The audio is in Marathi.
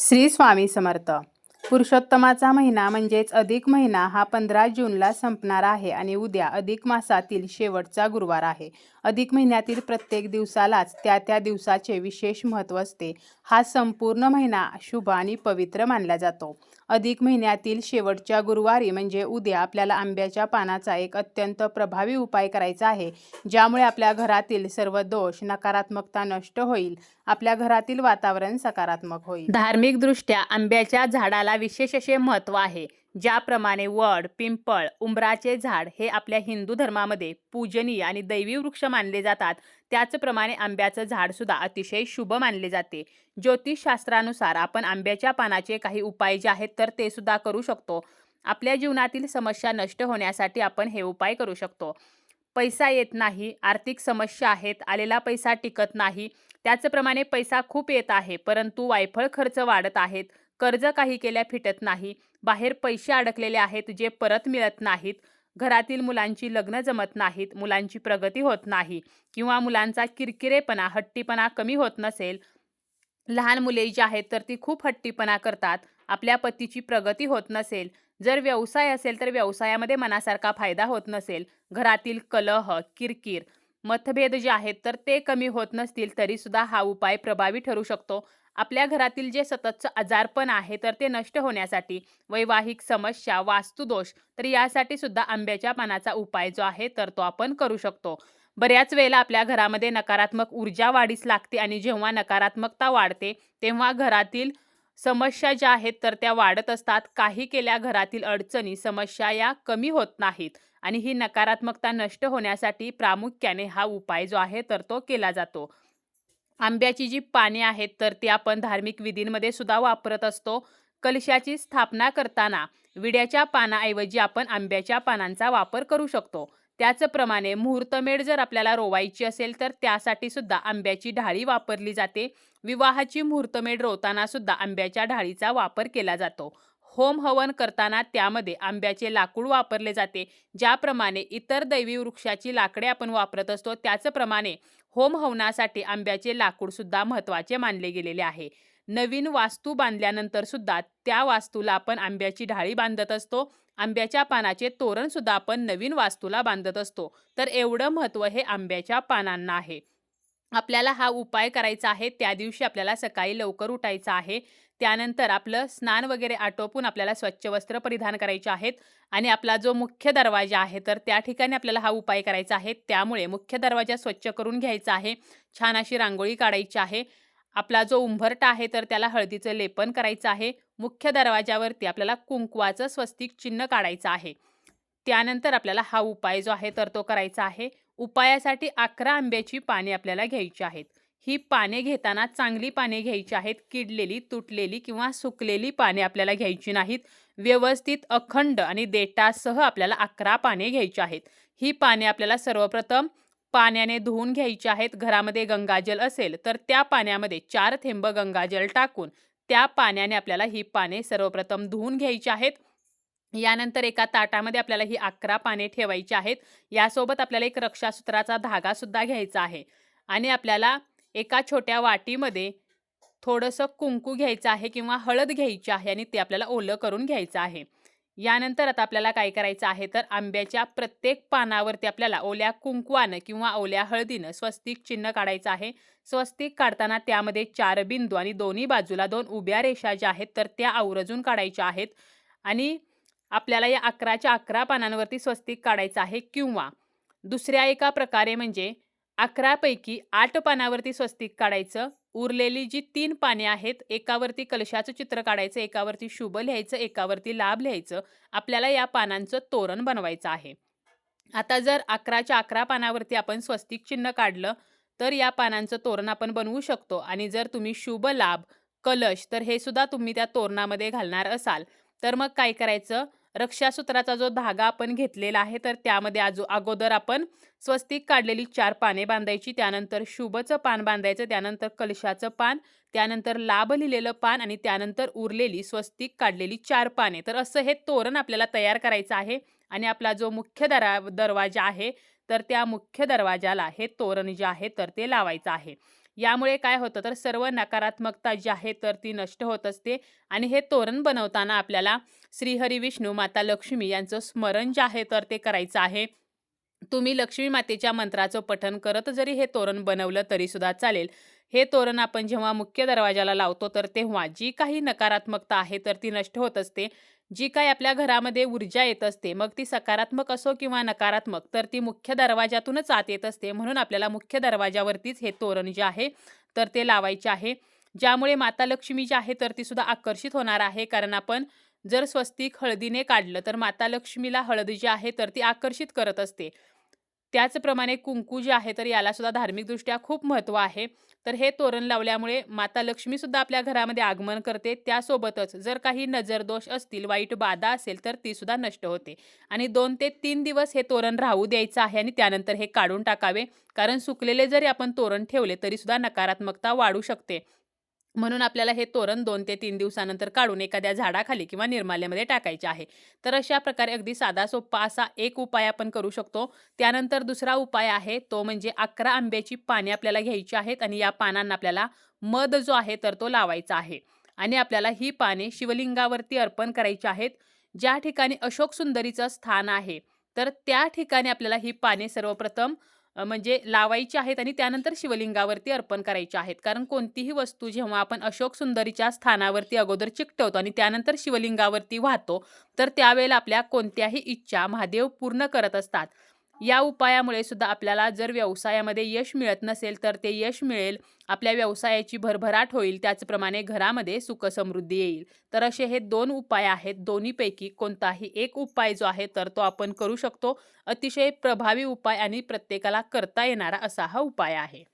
श्री स्वामी समर्थ. पुरुषोत्तमाचा महिना म्हणजेच अधिक महिना हा 15 जूनला संपणार आहे आणि उद्या अधिक मासातील शेवटचा गुरुवार आहे. अधिक महिन्यातील प्रत्येक दिवसालाच त्या दिवसाचे विशेष महत्त्व असते. हा संपूर्ण महिना शुभ आणि पवित्र मानला जातो. अधिक महिन्यातील शेवटच्या गुरुवारी म्हणजे उद्या आपल्याला आंब्याच्या पानाचा एक अत्यंत प्रभावी उपाय करायचा आहे, ज्यामुळे आपल्या घरातील सर्व दोष, नकारात्मकता नष्ट होईल. आपल्या घरातील वातावरण सकारात्मक होईल. धार्मिक दृष्ट्या आंब्याच्या झाडाला विशेष असे महत्त्व आहे. ज्याप्रमाणे वड, पिंपळ, उंबराचे झाड हे आपल्या हिंदू धर्मामध्ये पूजनीय आणि दैवी वृक्ष मानले जातात, त्याचप्रमाणे आंब्याचं झाड सुद्धा अतिशय शुभ मानले जाते. ज्योतिषशास्त्रानुसार आपण आंब्याच्या पानाचे काही उपाय जे आहेत तर ते सुद्धा करू शकतो. आपल्या जीवनातील समस्या नष्ट होण्यासाठी आपण हे उपाय करू शकतो. पैसा येत नाही, आर्थिक समस्या आहेत, आलेला पैसा टिकत नाही, त्याचप्रमाणे पैसा खूप येत आहे परंतु वायफळ खर्च वाढत आहेत, कर्ज काही केल्या फिटत नाही, बाहेर पैसे अडकलेले आहेत जे परत मिळत नाहीत, घरातील मुलांची लग्न जमत नाहीत, मुलांची प्रगती होत नाही किंवा मुलांचा किरकिरेपणा, हट्टीपणा कमी होत नसेल, लहान मुले जी आहेत तर ती खूप हट्टीपणा करतात, आपल्या पतीची प्रगती होत नसेल, जर व्यवसाय असेल तर व्यवसायामध्ये मनासारखा फायदा होत नसेल, घरातील कलह, किरकिर, मतभेद जे आहेत तर ते कमी होत नसतील तरी सुद्धा हा उपाय प्रभावी ठरू शकतो. आपल्या घरातील जे सततचं आजारपण आहे तर ते नष्ट होण्यासाठी, वैवाहिक समस्या, वास्तुदोष, तर यासाठी सुद्धा आंब्याच्या पानाचा उपाय जो आहे तर तो आपण करू शकतो. बऱ्याच वेळेला आपल्या घरामध्ये नकारात्मक ऊर्जा वाढीस लागते आणि जेव्हा नकारात्मकता वाढते तेव्हा घरातील समस्या ज्या आहेत तर त्या वाढत असतात. काही केल्या घरातील अडचणी, समस्या या कमी होत नाहीत आणि ही नकारात्मकता नष्ट होण्यासाठी प्रामुख्याने हा उपाय जो आहे तर तो केला जातो. आंब्याची जी पाने आहेत तर ती आपण धार्मिक विधींमध्ये सुद्धा वापरत असतो. कलशाची स्थापना करताना विड्याच्या पानाऐवजी आपण आंब्याच्या पानांचा वापर करू शकतो. त्याचप्रमाणे मुहूर्तमेढ जर आपल्याला रोवायची असेल तर त्यासाठी सुद्धा आंब्याची ढाळी वापरली जाते. विवाहाची मुहूर्तमेढ रोवताना सुद्धा आंब्याच्या ढाळीचा वापर केला जातो. होम हवन करताना त्यामध्ये आंब्याचे लाकूड वापरले जाते. ज्याप्रमाणे इतर दैवी वृक्षाची लाकडे आपण वापरत असतो त्याचप्रमाणे होम हवनासाठी आंब्याचे लाकूड सुद्धा महत्त्वाचे मानले गेलेले आहे. नवीन वास्तू बांधल्यानंतर सुद्धा त्या वास्तूला आपण आंब्याची ढाळी बांधत असतो. आंब्याच्या पानाचे तोरण सुद्धा आपण नवीन वास्तूला बांधत असतो. तर एवढं महत्त्व हे आंब्याच्या पानांना आहे. आपल्याला हा उपाय करायचा आहे त्या दिवशी आपल्याला सकाळी लवकर उठायचं आहे. त्यानंतर आपलं स्नान वगैरे आटोपून आपल्याला स्वच्छ वस्त्र परिधान करायचे आहेत आणि आपला जो मुख्य दरवाजा आहे तर त्या ठिकाणी आपल्याला हा उपाय करायचा आहे. त्यामुळे मुख्य दरवाजा स्वच्छ करून घ्यायचा आहे. छान अशी रांगोळी काढायची आहे. आपला जो उंबरठा आहे तर त्याला हळदीचं लेपन करायचं आहे. मुख्य दरवाजावरती आपल्याला कुंकवाचं स्वस्तिक चिन्ह काढायचं आहे. त्यानंतर आपल्याला हा उपाय जो आहे तर तो करायचा आहे. उपायासाठी 11 आंब्याची पाने आपल्याला घ्यायची आहेत. ही पाने घेताना चांगली पाने घ्यायची आहेत. किडलेली, तुटलेली किंवा सुकलेली पाने आपल्याला घ्यायची नाहीत. व्यवस्थित अखंड आणि देठासह आपल्याला 11 पाने घ्यायची आहेत. ही पाने आपल्याला सर्वप्रथम पाण्याने धुवून घ्यायची आहेत. घरामध्ये गंगाजल असेल तर त्या पाण्यामध्ये 4 थेंब गंगाजल टाकून त्या पाण्याने आपल्याला ही पाने सर्वप्रथम धुवून घ्यायची आहेत. यानंतर एका ताटामध्ये आपल्याला ही 11 पाने ठेवायची आहेत. यासोबत आपल्याला एक रक्षासूत्राचा धागा सुद्धा घ्यायचा आहे आणि आपल्याला एका छोट्या वाटीमध्ये थोडंसं कुंकू घ्यायचं आहे किंवा हळद घ्यायची आहे आणि ते आपल्याला ओलं करून घ्यायचं आहे. यानंतर आता आपल्याला काय करायचं आहे तर आंब्याच्या प्रत्येक पानावरती आपल्याला ओल्या कुंकवानं किंवा ओल्या हळदीनं स्वस्तिक चिन्ह काढायचं आहे. स्वस्तिक काढताना त्यामध्ये 4 बिंदू आणि दोन्ही बाजूला 2 उभ्या रेषा ज्या आहेत तर त्या आवर्जून काढायच्या आहेत आणि आपल्याला या 11च्या 11 पानांवरती स्वस्तिक काढायचं आहे किंवा दुसऱ्या एका प्रकारे म्हणजे 11 पैकी 8 पानावरती स्वस्तिक काढायचं. उरलेली जी 3 पाने आहेत एकावरती कलशाचं चित्र काढायचं, एकावरती शुभ लिहायचं, एकावरती लाभ लिहायचं. आपल्याला या पानांचं तोरण बनवायचं आहे. आता जर 11च्या 11 पानावरती आपण स्वस्तिक चिन्ह काढलं तर या पानांचं तोरण आपण बनवू शकतो आणि जर तुम्ही शुभ लाभ, कलश तर हे सुद्धा तुम्ही त्या तोरणामध्ये घालणार असाल तर मग काय करायचं, रक्षासूत्राचा जो धागा आपण घेतलेला आहे तर त्यामध्ये अगोदर आपण स्वस्तिक काढलेली 4 पाने बांधायची, त्यानंतर शुभचं पान बांधायचं, त्यानंतर कलशाचं पान, त्यानंतर लाभ लिहिलेलं पान आणि त्यानंतर उरलेली स्वस्तिक काढलेली 4 पाने. तर असं हे तोरण आपल्याला तयार करायचं आहे आणि आपला जो मुख्य दरवाजा आहे तर त्या मुख्य दरवाजाला हे तोरण जे आहे तर ते लावायचं आहे. यामुळे काय होतं तर सर्व नकारात्मकता जी आहे तर ती नष्ट होत असते आणि हे तोरण बनवताना आपल्याला श्रीहरी विष्णू, माता लक्ष्मी यांचं स्मरण जे आहे तर ते करायचं आहे. तुम्ही लक्ष्मी मातेच्या मंत्राचं पठण करत जरी हे तोरण बनवलं तरीसुद्धा चालेल. हे तोरण आपण जेव्हा मुख्य दरवाजाला लावतो तर तेव्हा जी काही नकारात्मकता आहे तर ती नष्ट होत असते. जी काही आपल्या घरामध्ये ऊर्जा येत असते, मग ती सकारात्मक असो किंवा नकारात्मक, तर ती मुख्य दरवाजातूनच आत येत असते. म्हणून आपल्याला मुख्य दरवाजावरतीच हे तोरण जे आहे तर ते लावायचे आहे. ज्यामुळे माता लक्ष्मी जी आहे तर ती सुद्धा आकर्षित होणार आहे. कारण आपण जर स्वस्तिक हळदीने काढलं तर माता लक्ष्मीला हळद जी आहे तर ती आकर्षित करत असते. त्याचप्रमाणे कुंकू जे आहे तर याला सुद्धा धार्मिकदृष्ट्या खूप महत्त्व आहे. तर हे तोरण लावल्यामुळे माता लक्ष्मी सुद्धा आपल्या घरामध्ये आगमन करते. त्यासोबतच जर काही नजरदोष असतील, वाईट बाधा असेल तर ती सुद्धा नष्ट होते. आणि 2 ते 3 दिवस हे तोरण राहू द्यायचं आहे आणि त्यानंतर हे काढून टाकावे. कारण सुकलेले जरी आपण तोरण ठेवले तरी सुद्धा नकारात्मकता वाढू शकते. म्हणून आपल्याला हे तोरण 2 ते 3 दिवसानंतर काढून एखाद्या झाडाखाली किंवा निर्माल्यामध्ये टाकायचे आहे. तर अशा प्रकारे अगदी साधा सोप्पा असा एक उपाय आपण करू शकतो. त्यानंतर दुसरा उपाय आहे तो म्हणजे 11 आंब्याची पाने आपल्याला घ्यायची आहेत आणि या पानांना आपल्याला मध जो आहे तर तो लावायचा आहे. आणि आपल्याला ही पाने शिवलिंगावरती अर्पण करायची आहेत. ज्या ठिकाणी अशोक सुंदरीचं स्थान आहे, तर त्या ठिकाणी आपल्याला ही पाने सर्वप्रथम म्हणजे लावायची आहेत आणि त्यानंतर शिवलिंगावरती अर्पण करायची आहेत. कारण कोणतीही वस्तू जेव्हा आपण अशोक सुंदरीच्या स्थानावरती अगोदर चिकटवतो आणि त्यानंतर शिवलिंगावरती वाहतो, तर त्यावेळेला आपल्या कोणत्याही इच्छा महादेव पूर्ण करत असतात. या उपायामुळे सुद्धा आपल्याला जर व्यवसायामध्ये यश मिळत नसेल, तर ते यश मिळेल. आपल्या व्यवसायाची भरभराट होईल. त्याचप्रमाणे घरामध्ये सुख-समृद्धी येईल. तर असे हे 2 उपाय आहेत. दोन्हीपैकी कोणताही एक उपाय जो आहे, तर तो आपण करू शकतो. अतिशय प्रभावी उपाय आणि प्रत्येकाला करता येणारा असा हा उपाय आहे.